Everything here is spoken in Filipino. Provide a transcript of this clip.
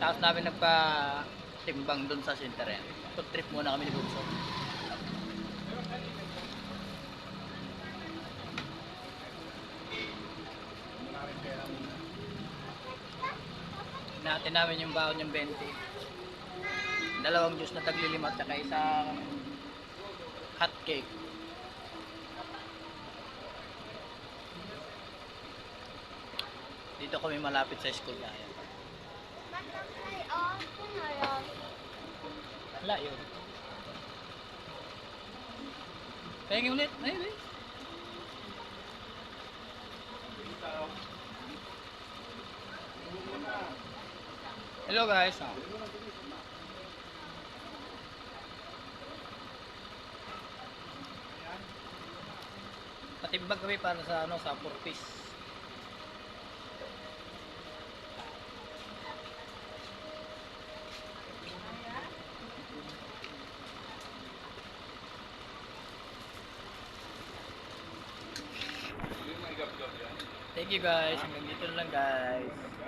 Tapos namin nagpa-timbang doon sa Sinterin. Food trip muna kami ni Bunso. Natin namin yung baon yung 20. Dalawang juice na tagli-5 at saka isang hot cake. Dito kami malapit sa school kaya. Wala yun. Pengi ulit. Maybe. Hello guys. Patimbag kami para sa sa 4 piece. Thank you guys. Hanggang dito na lang guys.